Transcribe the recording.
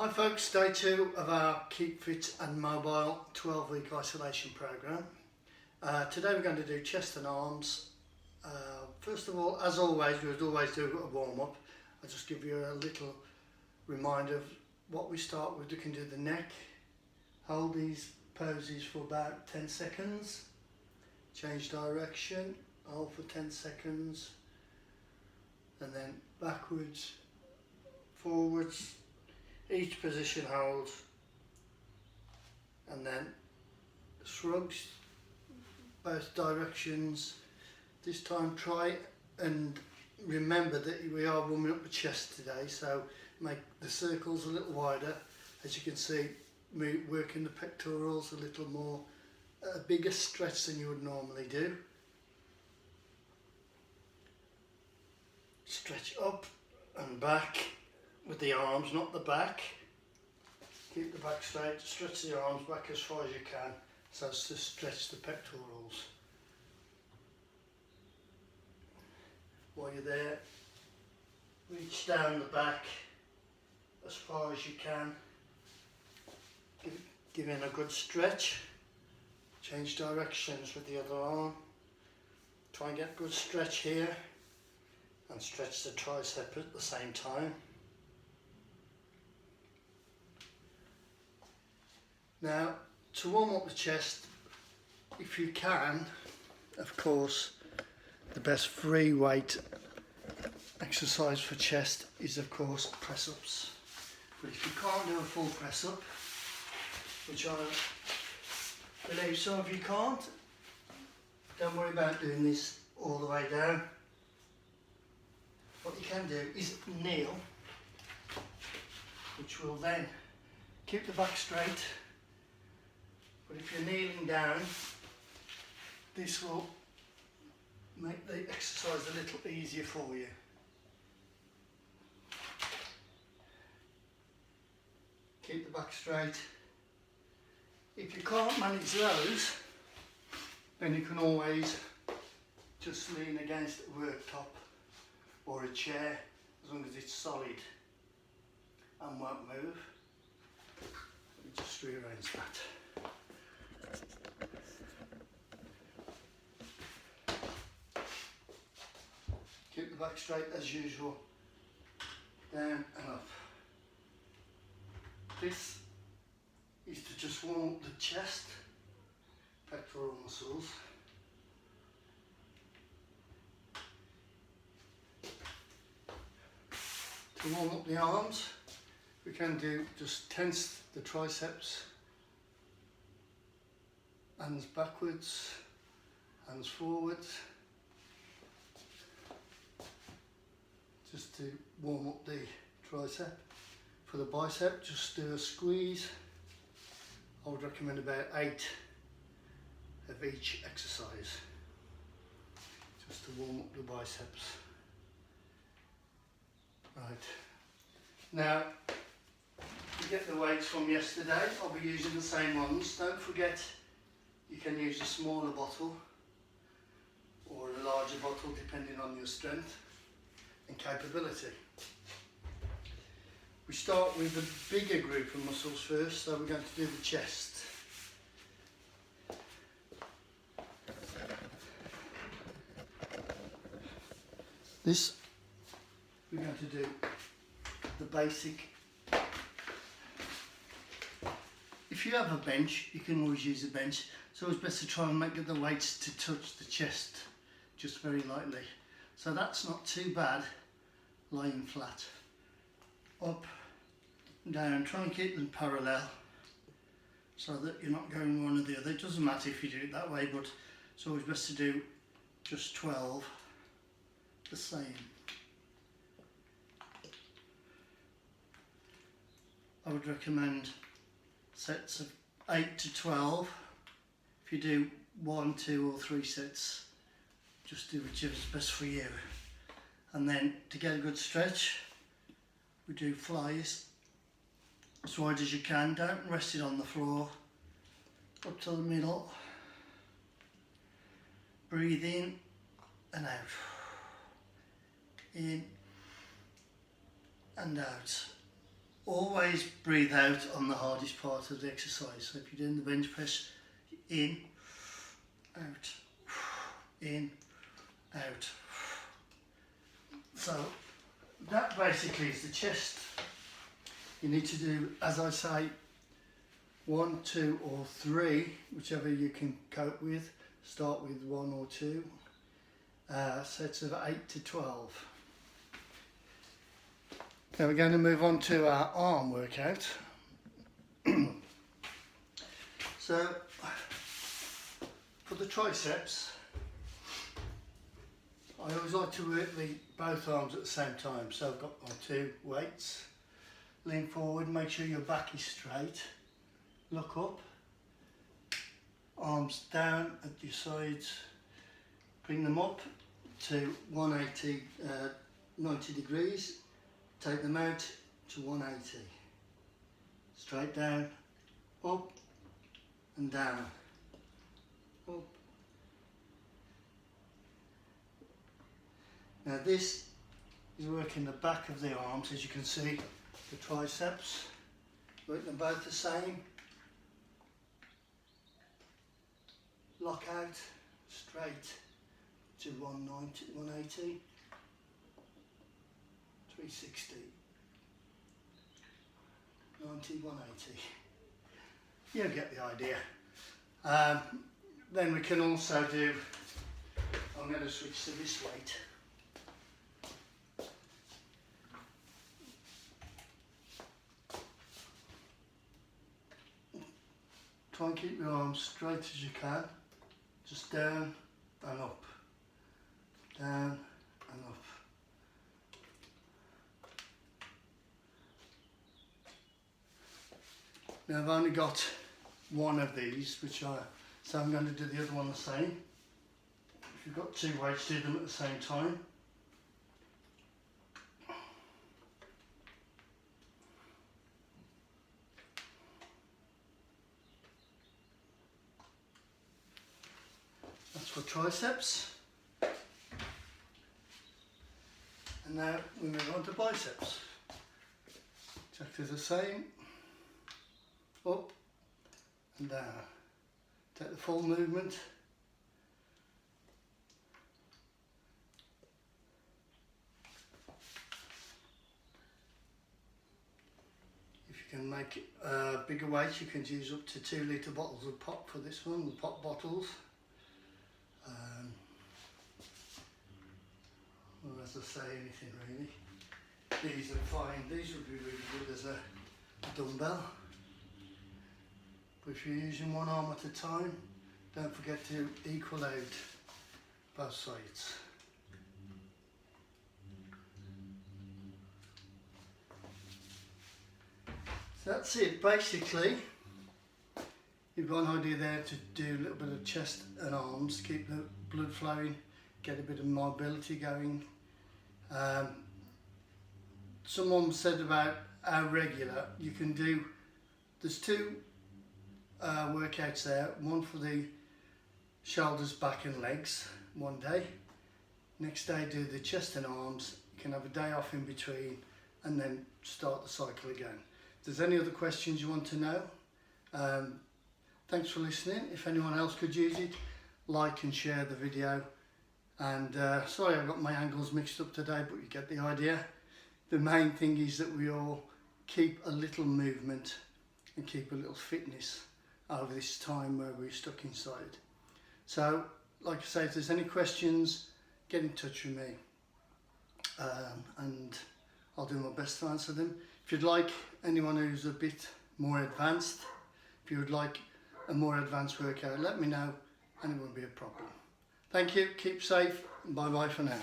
Hi folks, day 2 of our Keep Fit and Mobile 12-week isolation program. Today we're going to do chest and arms. First of all, as always, we would always do a warm-up. I'll just give you a little reminder of what we start with. We can do the neck, hold these poses for about 10 seconds, change direction, hold for 10 seconds, and then backwards, forwards, each position holds, and then shrugs both directions. This time try and remember that we are warming up the chest today, so make the circles a little wider. As you can see, working the pectorals a little more, a bigger stretch than you would normally do. Stretch up and back with the arms, not the back. Keep the back straight, stretch the arms back as far as you can so as to stretch the pectorals. While you're there, reach down the back as far as you can. Give in a good stretch. Change directions with the other arm. Try and get good stretch here and stretch the tricep at the same time. Now, to warm up the chest, if you can, of course, the best free weight exercise for chest is, of course, press-ups. But if you can't do a full press-up, which I believe some of you can't, don't worry about doing this all the way down. What you can do is kneel, which will then keep the back straight. But if you're kneeling down, this will make the exercise a little easier for you. Keep the back straight. If you can't manage those, then you can always just lean against a worktop or a chair, as long as it's solid and won't move. Let me just rearrange that. Keep the back straight as usual, down and up. This is to just warm up the chest, pectoral muscles. To warm up the arms, we can do just tense the triceps, hands backwards, hands forwards, just to warm up the tricep. For the bicep, just do a squeeze. I would recommend about 8 of each exercise, just to warm up the biceps. Right, now to get the weights from yesterday, I'll be using the same ones. Don't forget, you can use a smaller bottle or a larger bottle depending on your strength and capability. We start with the bigger group of muscles first, so we're going to do the chest. This, we're going to do the basic. If you have a bench, you can always use a bench. It's always best to try and make the weights to touch the chest, just very lightly. So that's not too bad, lying flat. Up, down, try and keep them parallel so that you're not going one or the other. It doesn't matter if you do it that way, but it's always best to do just 12 the same. I would recommend sets of 8 to 12. If you do 1, 2 or 3 sets, just do whichever's best for you. And then to get a good stretch, we do flies as wide as you can. Don't rest it on the floor. Up to the middle. Breathe in and out. In and out. Always breathe out on the hardest part of the exercise. So if you're doing the bench press, in, out, in, out. So that basically is the chest. You need to do, as I say, 1, 2 or 3, whichever you can cope with. Start with 1 or 2. Sets of 8 to 12. Now we're going to move on to our arm workout. So for the triceps, I always like to work both arms at the same time. So I've got my 2 weights. Lean forward, make sure your back is straight. Look up. Arms down at your sides. Bring them up to 180, 90 degrees. Take them out to 180. Straight down, up and down. Up. Now this is working the back of the arms, as you can see, the triceps. Work them both the same. Lock out, straight to 190, 180, 360, 90, 180. You get the idea. Then we can also do, I'm going to switch to this weight. Try and keep your arms straight as you can. Just down and up, down and up. Now I've only got one of these, so I'm going to do the other one the same. If you've got 2 weights, do them at the same time. That's for triceps. And now we move on to biceps. Exactly the same. Up and down. Take the full movement. If you can make it bigger weights, you can use up to 2 litre bottles of pop for this one, the pop bottles. Well, as I say, anything really. These are fine. These would be really good as a dumbbell. But if you're using one arm at a time, don't forget to equal out both sides. So that's it. Basically, you've got an idea there to do a little bit of chest and arms, keep the blood flowing, get a bit of mobility going. Someone said about how regular you can do. There's 2 workouts there, one for the shoulders, back and legs one day. Next day do the chest and arms. You can have a day off in between and then start the cycle again. If there's any other questions you want to know, thanks for listening. If anyone else could use it, like and share the video. And sorry I got my angles mixed up today, but you get the idea. The main thing is that we all keep a little movement and keep a little fitness over this time where we're stuck inside. So, like I say, if there's any questions, get in touch with me and I'll do my best to answer them. If you'd like anyone who's a bit more advanced, if you would like a more advanced workout, let me know and it won't be a problem. Thank you, keep safe, and bye bye for now.